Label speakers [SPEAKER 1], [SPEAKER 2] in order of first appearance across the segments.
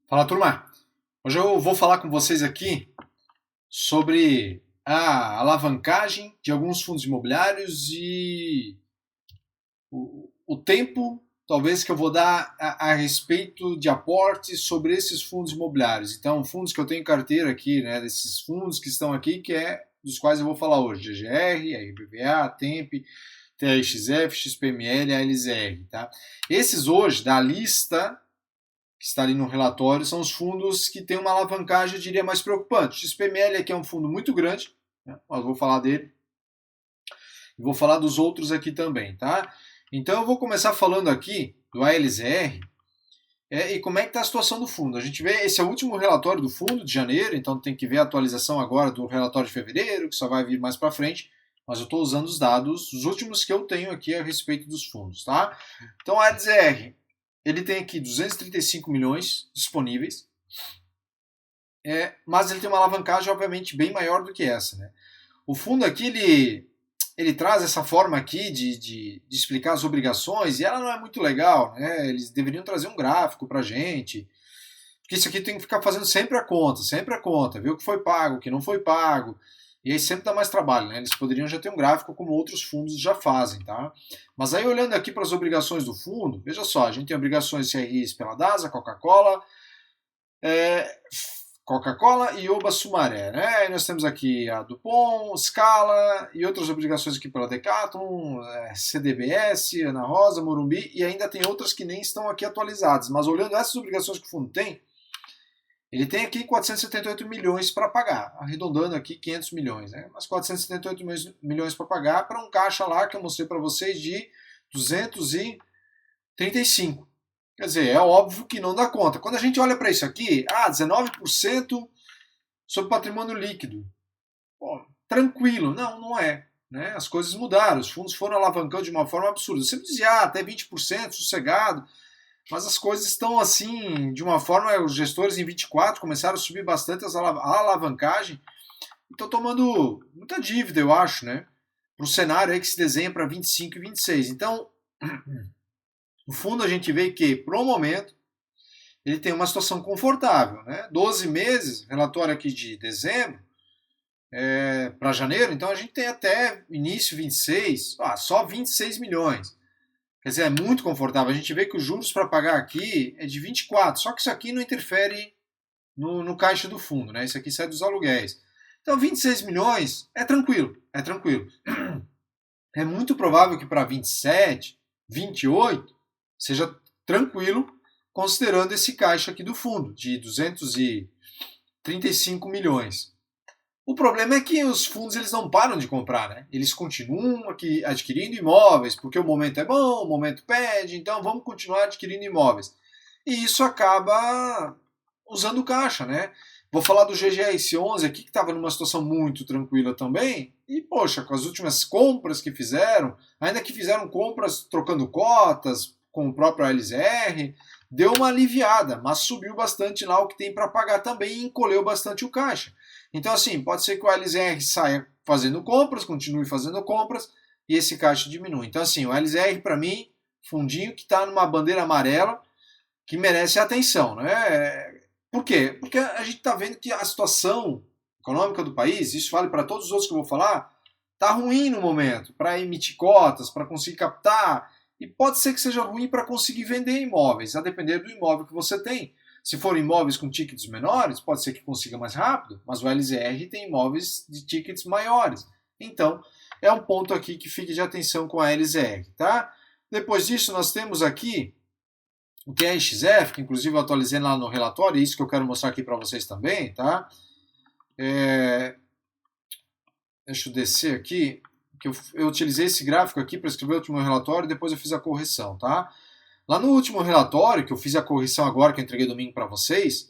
[SPEAKER 1] Fala, turma! Hoje eu vou falar com vocês aqui sobre a alavancagem de alguns fundos imobiliários e o tempo, talvez, que eu vou dar a respeito de aportes sobre esses fundos imobiliários. Então, fundos que eu tenho em carteira aqui, né, desses fundos que estão aqui, dos quais eu vou falar hoje: GGR, a IBVA, a Temp, TRXF, XPML e a LZR. Tá? Esses hoje, da lista que está ali no relatório, são os fundos que têm uma alavancagem, eu diria, mais preocupante. O XPML aqui é um fundo muito grande, né? Mas vou falar dele e vou falar dos outros aqui também, tá? Então eu vou começar falando aqui do ALZR e como é que está a situação do fundo. A gente vê, esse é o último relatório do fundo de janeiro, então tem que ver a atualização agora do relatório de fevereiro, que só vai vir mais para frente, mas eu estou usando os dados, os últimos que eu tenho aqui a respeito dos fundos, tá? Então a ALZR, ele tem aqui 235 milhões disponíveis, mas ele tem uma alavancagem, obviamente, bem maior do que essa. Né? O fundo aqui, ele traz essa forma aqui de explicar as obrigações, e ela não é muito legal. Né? Eles deveriam trazer um gráfico para a gente, porque isso aqui tem que ficar fazendo sempre a conta, ver o que foi pago, o que não foi pago, e aí sempre dá mais trabalho, né? Eles poderiam já ter um gráfico como outros fundos já fazem, tá? Mas aí olhando aqui para as obrigações do fundo, veja só, a gente tem obrigações CRIs pela DASA, Coca-Cola, é, Coca-Cola e Oba Sumaré, né? E nós temos aqui a Dupont, Scala e outras obrigações aqui pela Decathlon, CDBS, Ana Rosa, Morumbi, e ainda tem outras que nem estão aqui atualizadas. Mas olhando essas obrigações que o fundo tem, ele tem aqui 478 milhões para pagar, arredondando aqui 500 milhões, né? Mas 478 milhões para pagar para um caixa lá que eu mostrei para vocês de 235. Quer dizer, é óbvio que não dá conta. Quando a gente olha para isso aqui, 19% sobre patrimônio líquido. Pô, tranquilo. Não, não é. Né? As coisas mudaram, os fundos foram alavancando de uma forma absurda. Você dizia, até 20%, sossegado. Mas as coisas estão assim, de uma forma, os gestores em 24 começaram a subir bastante a alavancagem e estão tomando muita dívida, eu acho, né? Para o cenário aí que se desenha para 25 e 26. Então, no fundo, a gente vê que, para o momento, ele tem uma situação confortável. Né? 12 meses, relatório aqui de dezembro, para janeiro, então a gente tem até início 26, só 26 milhões. Quer dizer, é muito confortável. A gente vê que os juros para pagar aqui é de 24, só que isso aqui não interfere no caixa do fundo, né? Isso aqui sai dos aluguéis. Então, 26 milhões é tranquilo, é tranquilo. É muito provável que para 27, 28 seja tranquilo, considerando esse caixa aqui do fundo, de 235 milhões. O problema é que os fundos eles não param de comprar, né? Eles continuam aqui adquirindo imóveis, porque o momento é bom, o momento pede, então vamos continuar adquirindo imóveis. E isso acaba usando caixa, né? Vou falar do GGS11 aqui, que estava numa situação muito tranquila também. E, poxa, com as últimas compras que fizeram, ainda que fizeram compras trocando cotas com o próprio LZR, deu uma aliviada, mas subiu bastante lá o que tem para pagar também e encolheu bastante o caixa. Então, assim, pode ser que o LZR saia fazendo compras, continue fazendo compras e esse caixa diminui. Então, assim, o LZR, para mim, fundinho que está numa bandeira amarela que merece atenção, né? Por quê? Porque a gente está vendo que a situação econômica do país, isso vale para todos os outros que eu vou falar, está ruim no momento para emitir cotas, para conseguir captar, e pode ser que seja ruim para conseguir vender imóveis, a depender do imóvel que você tem. Se for imóveis com tickets menores, pode ser que consiga mais rápido, mas o LZR tem imóveis de tickets maiores. Então, é um ponto aqui que fique de atenção com a LZR, tá? Depois disso, nós temos aqui o TRXF, que inclusive eu atualizei lá no relatório, é isso que eu quero mostrar aqui para vocês também, tá? Deixa eu descer aqui, que eu utilizei esse gráfico aqui para escrever o último relatório e depois eu fiz a correção, tá? Lá no último relatório, que eu fiz a correção agora, que eu entreguei domingo para vocês,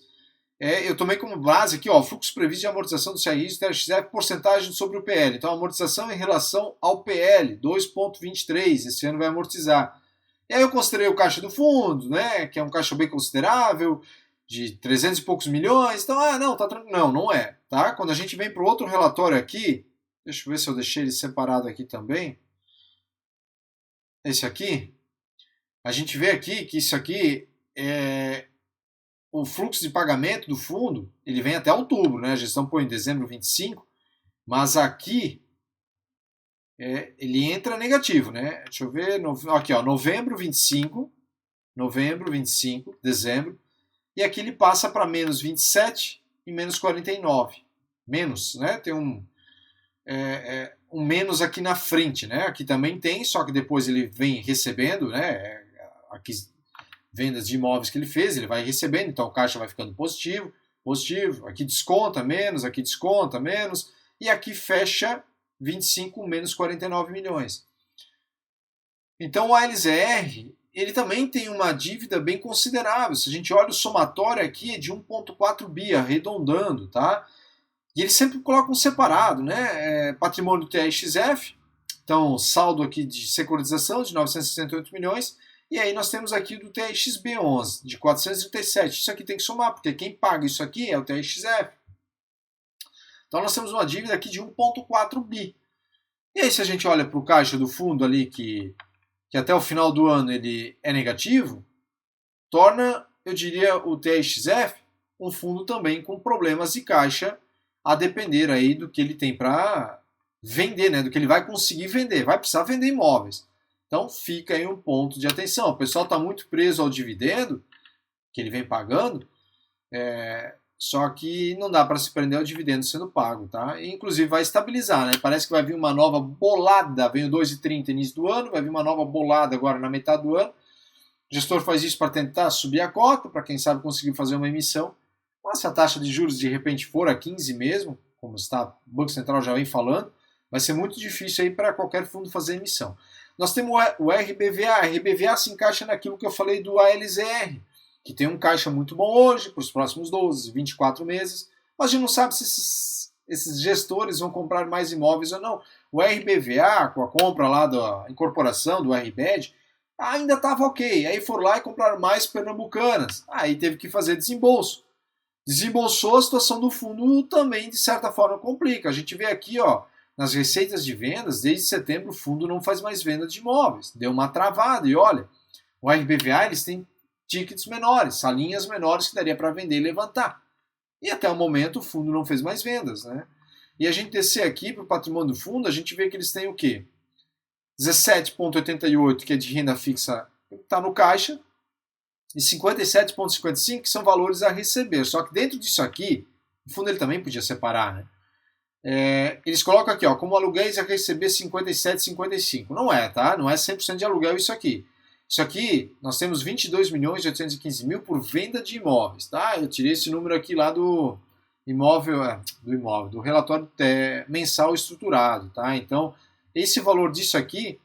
[SPEAKER 1] eu tomei como base aqui, ó, fluxo previsto de amortização do CRI e TRXF, porcentagem sobre o PL. Então, a amortização em relação ao PL, 2,23, esse ano vai amortizar. E aí eu considerei o caixa do fundo, né, que é um caixa bem considerável, de 300 e poucos milhões. Então, não, tá tranquilo. Não, não é. Tá? Quando a gente vem para o outro relatório aqui, deixa eu ver se eu deixei ele separado aqui também. Esse aqui, a gente vê aqui que isso aqui, o fluxo de pagamento do fundo, ele vem até outubro, né? A gestão põe em dezembro 25, mas aqui ele entra negativo, né? Deixa eu ver, aqui ó, novembro 25, dezembro, e aqui ele passa para menos 27 e menos 49. Menos, né? Tem um menos aqui na frente, né? Aqui também tem, só que depois ele vem recebendo, né? Aqui vendas de imóveis que ele fez, ele vai recebendo, então o caixa vai ficando positivo, aqui desconta menos, e aqui fecha 25 menos 49 milhões. Então o ALZR, ele também tem uma dívida bem considerável. Se a gente olha o somatório aqui é de 1,4 bi, arredondando, tá? E eles sempre colocam separado, né? Patrimônio do TRXF, então saldo aqui de securitização de 968 milhões, e aí nós temos aqui do TRXB11, de 437. Isso aqui tem que somar, porque quem paga isso aqui é o TRXF. Então nós temos uma dívida aqui de 1,4 bi. E aí se a gente olha para o caixa do fundo ali, que até o final do ano ele é negativo, torna, eu diria, o TRXF um fundo também com problemas de caixa, a depender aí do que ele tem para vender, né? Do que ele vai conseguir vender. Vai precisar vender imóveis. Então fica aí um ponto de atenção. O pessoal está muito preso ao dividendo que ele vem pagando, só que não dá para se prender ao dividendo sendo pago, tá? E, inclusive vai estabilizar, né? Parece que vai vir uma nova bolada, veio 2,30 início do ano, vai vir uma nova bolada agora na metade do ano. O gestor faz isso para tentar subir a cota, para quem sabe conseguir fazer uma emissão. Mas se a taxa de juros de repente for a 15 mesmo, como está, o Banco Central já vem falando, vai ser muito difícil aí para qualquer fundo fazer emissão. Nós temos o RBVA. A RBVA se encaixa naquilo que eu falei do ALZR, que tem um caixa muito bom hoje, para os próximos 12, 24 meses, mas a gente não sabe se esses gestores vão comprar mais imóveis ou não. O RBVA, com a compra lá da incorporação do RBED, ainda estava ok. Aí foram lá e compraram mais pernambucanas. Aí teve que fazer desembolso. Desembolsou, a situação do fundo também, de certa forma, complica. A gente vê aqui, ó, nas receitas de vendas, desde setembro o fundo não faz mais venda de imóveis. Deu uma travada. E olha, o RBVA eles têm tickets menores, salinhas menores que daria para vender e levantar. E até o momento o fundo não fez mais vendas, né? E a gente descer aqui para o patrimônio do fundo, a gente vê que eles têm o quê? 17,88, que é de renda fixa, está no caixa, e 57,55, que são valores a receber. Só que dentro disso aqui, o fundo ele também podia separar, né? Eles colocam aqui, ó, como aluguéis a receber 57,55. Não é, tá? Não é 100% de aluguel isso aqui. Isso aqui, nós temos 22.815.000 por venda de imóveis, tá? Eu tirei esse número aqui lá do do relatório mensal estruturado, tá? Então, esse valor disso aqui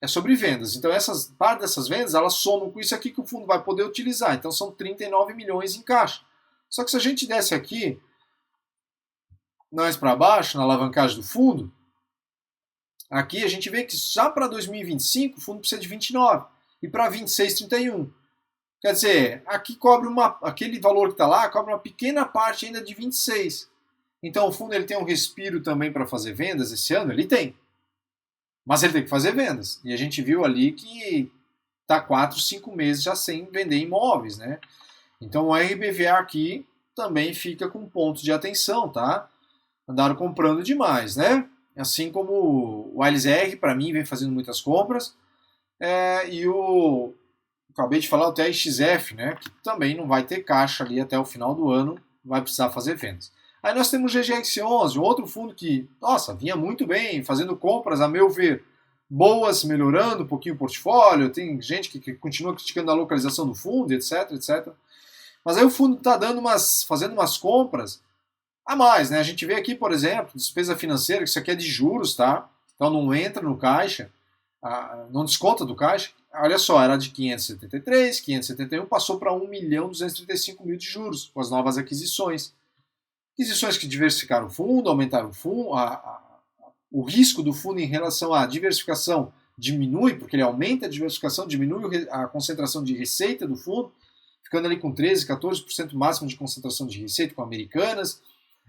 [SPEAKER 1] é sobre vendas. Então, parte dessas vendas, elas somam com isso aqui que o fundo vai poder utilizar. Então, são 39 milhões em caixa. Só que se a gente desce aqui, mais para baixo, na alavancagem do fundo, aqui a gente vê que já para 2025 o fundo precisa de 29 e para 26, 31. Quer dizer, aqui cobre aquele valor que está lá, cobre uma pequena parte ainda de 26. Então o fundo ele tem um respiro também para fazer vendas esse ano? Ele tem. Mas ele tem que fazer vendas. E a gente viu ali que está 4, 5 meses já sem vender imóveis, né? Então o RBVA aqui também fica com ponto de atenção, tá? Andaram comprando demais, né? Assim como o ALZR, para mim, vem fazendo muitas compras. E acabei de falar, o TRXF, né? Que também não vai ter caixa ali até o final do ano, vai precisar fazer vendas. Aí nós temos o GGX11, um outro fundo que, nossa, vinha muito bem, fazendo compras, a meu ver, boas, melhorando um pouquinho o portfólio. Tem gente que continua criticando a localização do fundo, etc, etc. Mas aí o fundo está fazendo umas compras a mais, né? A gente vê aqui, por exemplo, despesa financeira, que isso aqui é de juros, tá? Então não entra no caixa, não desconta do caixa. Olha só, era de 573, 571, passou para 1.235.000 de juros com as novas aquisições. Aquisições que diversificaram o fundo, aumentaram o fundo, o risco do fundo em relação à diversificação diminui, porque ele aumenta a diversificação, diminui a concentração de receita do fundo, ficando ali com 13, 14% máximo de concentração de receita com Americanas.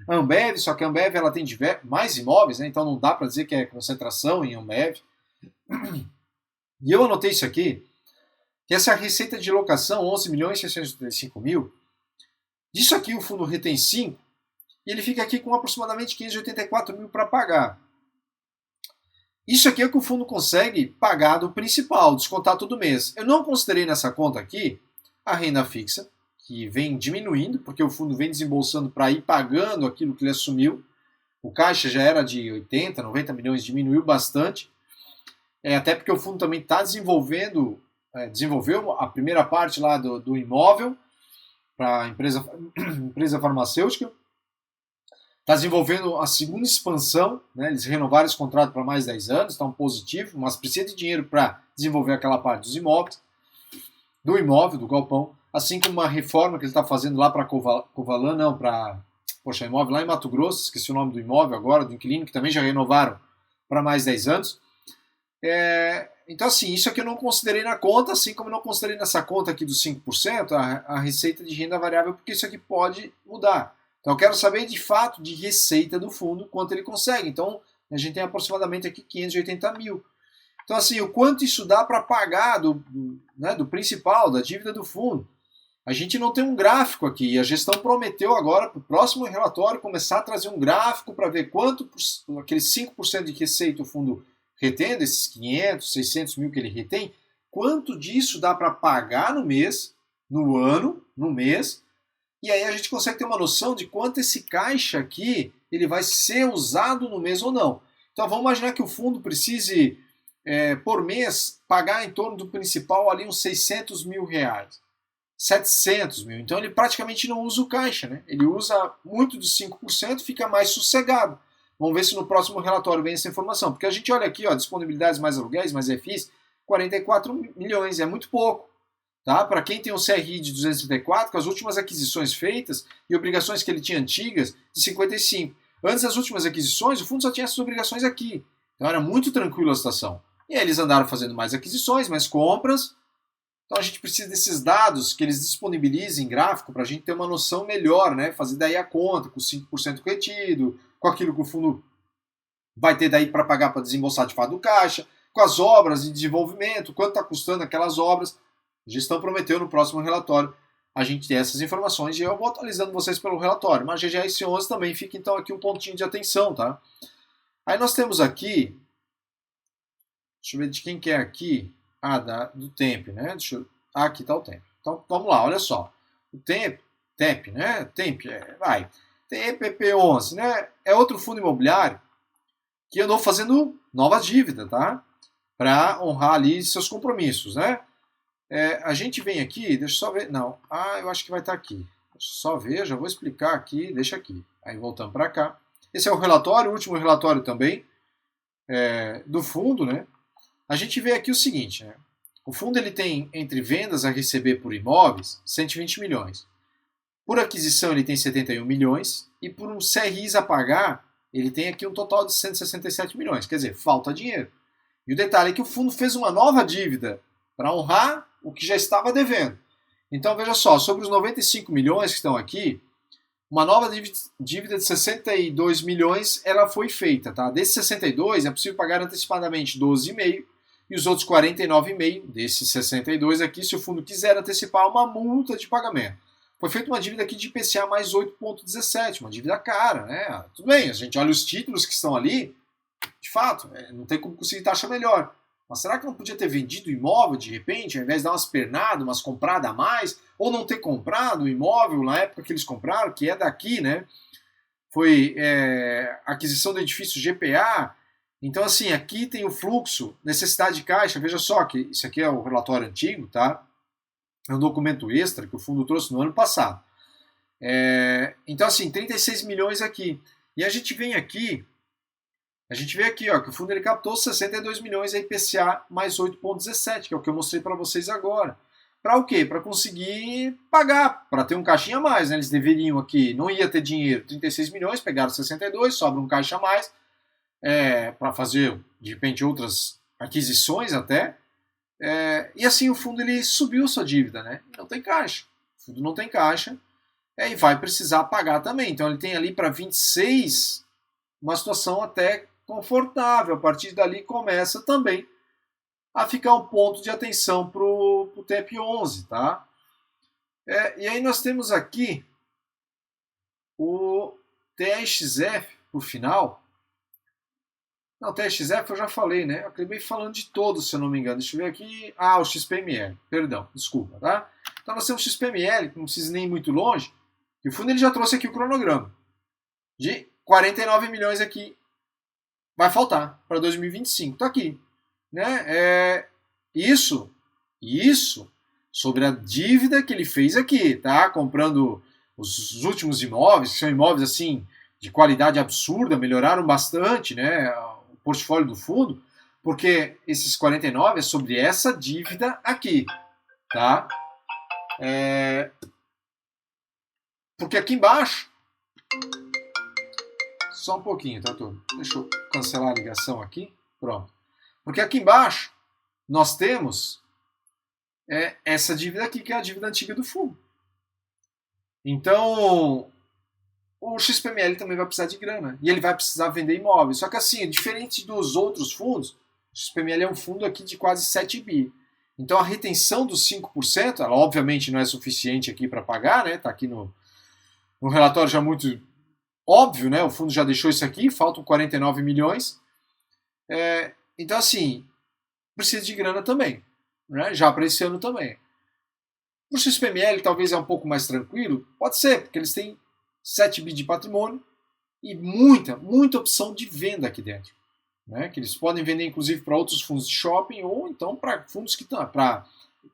[SPEAKER 1] A Ambev, só que a Ambev ela tem mais imóveis, né? Então não dá para dizer que é concentração em Ambev. E eu anotei isso aqui, que essa receita de locação, 11.635.000, Disso aqui o fundo retém 5 e ele fica aqui com aproximadamente 584 mil para pagar. Isso aqui é o que o fundo consegue pagar do principal, descontar todo mês. Eu não considerei nessa conta aqui a renda fixa, que vem diminuindo, porque o fundo vem desembolsando para ir pagando aquilo que ele assumiu. O caixa já era de 80, 90 milhões, diminuiu bastante. Até porque o fundo também está desenvolveu a primeira parte lá do imóvel para a empresa farmacêutica. Está desenvolvendo a segunda expansão, né? Eles renovaram esse contrato para mais 10 anos, está um positivo, mas precisa de dinheiro para desenvolver aquela parte dos imóveis, do imóvel, do galpão, assim como uma reforma que ele está fazendo lá para Covalã, não, para imóvel lá em Mato Grosso, esqueci o nome do imóvel agora, do inquilino, que também já renovaram para mais 10 anos. Então, assim, isso aqui eu não considerei na conta, assim como eu não considerei nessa conta aqui dos 5%, a receita de renda variável, porque isso aqui pode mudar. Então, eu quero saber, de fato, de receita do fundo, quanto ele consegue. Então, a gente tem aproximadamente aqui 580 mil. Então, assim, o quanto isso dá para pagar do principal, da dívida do fundo. A gente não tem um gráfico aqui. E a gestão prometeu agora, para o próximo relatório, começar a trazer um gráfico para ver quanto, aqueles 5% de receita o fundo retém, desses 500, 600 mil que ele retém, quanto disso dá para pagar no mês, no ano, no mês. E aí a gente consegue ter uma noção de quanto esse caixa aqui ele vai ser usado no mês ou não. Então vamos imaginar que o fundo precise, por mês, pagar em torno do principal ali uns 600 mil reais. 700 mil. Então ele praticamente não usa o caixa, né? Ele usa muito dos 5%, fica mais sossegado. Vamos ver se no próximo relatório vem essa informação. Porque a gente olha aqui, ó, disponibilidades mais aluguéis, mais FIs, 44 milhões, é muito pouco. Tá? Para quem tem um CRI de 234, com as últimas aquisições feitas e obrigações que ele tinha antigas, de 55. Antes das últimas aquisições, o fundo só tinha essas obrigações aqui. Então era muito tranquilo a situação. E aí eles andaram fazendo mais aquisições, mais compras. Então a gente precisa desses dados que eles disponibilizem em gráfico para a gente ter uma noção melhor, né? Fazer daí a conta com 5% retido, com aquilo que o fundo vai ter daí para pagar para desembolsar de fato do caixa, com as obras de desenvolvimento, quanto está custando aquelas obras. A gestão prometeu no próximo relatório a gente ter essas informações e eu vou atualizando vocês pelo relatório. Mas GGS 11 também fica então aqui um pontinho de atenção, tá? Aí nós temos aqui, deixa eu ver de quem que é aqui, do Temp, né? Aqui está o Temp. Então vamos lá, olha só. O Temp, né? Temp, vai. TEPP11, né? É outro fundo imobiliário que andou fazendo novas dívidas, tá? Para honrar ali seus compromissos, né? A gente vem aqui, deixa eu só ver. Não, eu acho que vai estar aqui. Deixa eu só ver, já vou explicar aqui, deixa aqui. Aí voltamos para cá. Esse é o relatório, o último relatório também do fundo, né? A gente vê aqui o seguinte, né? O fundo ele tem entre vendas a receber por imóveis 120 milhões. Por aquisição ele tem 71 milhões e por um CRIs a pagar ele tem aqui um total de 167 milhões. Quer dizer, falta dinheiro. E o detalhe é que o fundo fez uma nova dívida para honrar o que já estava devendo. Então veja só, sobre os 95 milhões que estão aqui, uma nova dívida de 62 milhões ela foi feita. Tá? Desses 62 é possível pagar antecipadamente 12,5 e os outros 49,5 desses 62 aqui, se o fundo quiser antecipar uma multa de pagamento. Foi feita uma dívida aqui de IPCA mais 8,17, uma dívida cara, né? Tudo bem, a gente olha os títulos que estão ali, de fato, não tem como conseguir taxa melhor. Mas será que não podia ter vendido o imóvel de repente, ao invés de dar umas pernadas, umas compradas a mais? Ou não ter comprado o imóvel na época que eles compraram, que é daqui, né? Foi aquisição do edifício GPA. Então, assim, aqui tem o fluxo, necessidade de caixa. Veja só que isso aqui é o relatório antigo, tá? É um documento extra que o fundo trouxe no ano passado. Então, assim, 36 milhões aqui. E a gente vem aqui, ó, que o fundo ele captou 62 milhões a IPCA mais 8,17, que é o que eu mostrei para vocês agora. Para o quê? Para conseguir pagar, para ter um caixinha a mais. Né? Eles deveriam aqui, não ia ter dinheiro, 36 milhões, pegaram 62, sobra um caixa a mais, para fazer, de repente, outras aquisições até. E assim o fundo ele subiu sua dívida, né? Não tem caixa. O fundo não tem caixa e vai precisar pagar também. Então ele tem ali para 26 uma situação até confortável. A partir dali começa também a ficar um ponto de atenção para o TEP 11, tá? E aí nós temos aqui O TRXF, por final. Não, TRXF eu já falei, né? Eu acabei falando de todos, se eu não me engano. Deixa eu ver aqui. Ah, o XPML. Perdão, desculpa, tá? Então nós temos o XPML, que não precisa nem ir muito longe. E o fundo ele já trouxe aqui o cronograma. De 49 milhões aqui. Vai faltar para 2025. Tá aqui. Né? Isso sobre a dívida que ele fez aqui, tá? Comprando os últimos imóveis, que são imóveis assim de qualidade absurda, melhoraram bastante, né? O portfólio do fundo, porque esses 49 é sobre essa dívida aqui, tá? Porque aqui embaixo, só um pouquinho, tá, turma? Deixa eu cancelar a ligação aqui, pronto. Porque aqui embaixo nós temos essa dívida aqui, que é a dívida antiga do fundo. Então, o XPML também vai precisar de grana. E ele vai precisar vender imóveis. Só que assim, diferente dos outros fundos, o XPML é um fundo aqui de quase 7 bi. Então a retenção dos 5%, ela obviamente não é suficiente aqui para pagar, né? Está aqui no relatório já muito óbvio, né? O fundo já deixou isso aqui, faltam 49 milhões. Então assim, precisa de grana também, né? Já para esse ano também. O XPML talvez é um pouco mais tranquilo, pode ser, porque eles têm 7 bi de patrimônio e muita opção de venda aqui dentro. Né? Que eles podem vender inclusive para outros fundos de shopping ou então para fundos que estão para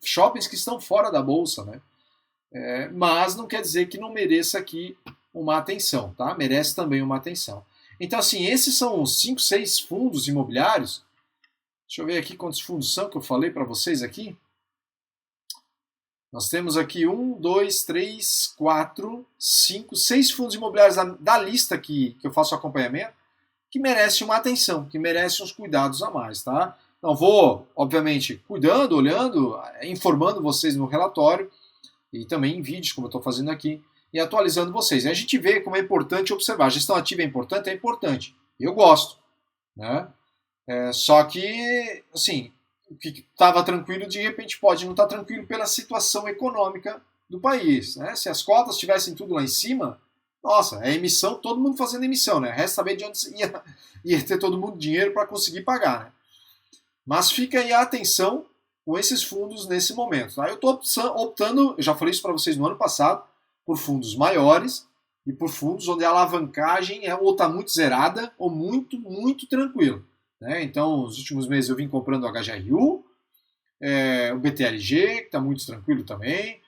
[SPEAKER 1] shoppings que estão fora da bolsa, né? Mas não quer dizer que não mereça aqui uma atenção, tá? Merece também uma atenção. Então assim, esses são os 5, 6 fundos imobiliários. Deixa eu ver aqui quantos fundos são que eu falei para vocês aqui. Nós temos aqui 1, 2, 3, 4, 5, 6 fundos imobiliários da lista que eu faço acompanhamento, que merecem uma atenção, que merecem uns cuidados a mais, tá? Então vou, obviamente, cuidando, olhando, informando vocês no relatório e também em vídeos, como eu estou fazendo aqui, e atualizando vocês. E a gente vê como é importante observar. A gestão ativa é importante? É importante. Eu gosto, né? Só que, assim, o que estava tranquilo, de repente pode não estar tranquilo pela situação econômica do país. Né? Se as cotas estivessem tudo lá em cima, nossa, é emissão, todo mundo fazendo emissão, né? Resta saber de onde ia ter todo mundo dinheiro para conseguir pagar, né? Mas fica aí a atenção com esses fundos nesse momento. Tá? Eu estou optando, eu já falei isso para vocês no ano passado, por fundos maiores e por fundos onde a alavancagem ou está muito zerada ou muito tranquilo. Né? Então, nos últimos meses eu vim comprando o HGRU, o BTLG, que está muito tranquilo também.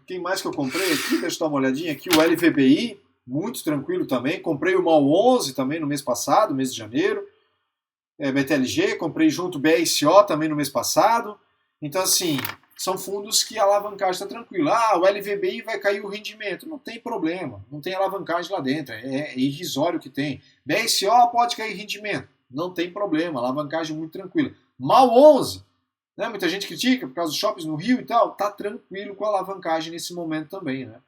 [SPEAKER 1] Quem mais que eu comprei aqui? Deixa eu dar uma olhadinha aqui. O LVBI, muito tranquilo também. Comprei o MAL 11 também no mês passado, mês de janeiro. BTLG, comprei junto o BSO também no mês passado. Então, assim, são fundos que a alavancagem está tranquila. O LVBI vai cair o rendimento. Não tem problema, não tem alavancagem lá dentro. É irrisório que tem. BSO pode cair rendimento. Não tem problema, alavancagem muito tranquila. MAL 11, né? Muita gente critica por causa dos shoppings no Rio e tal. Tá tranquilo com a alavancagem nesse momento também, né?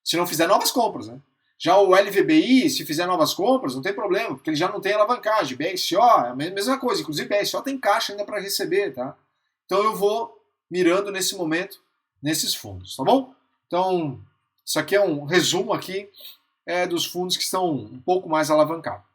[SPEAKER 1] Se não fizer novas compras, né? Já o LVBI, se fizer novas compras, não tem problema, porque ele já não tem alavancagem. BSO é a mesma coisa, inclusive BSO tem caixa ainda para receber, tá? Então eu vou mirando nesse momento nesses fundos, tá bom? Então, isso aqui é um resumo aqui dos fundos que estão um pouco mais alavancados.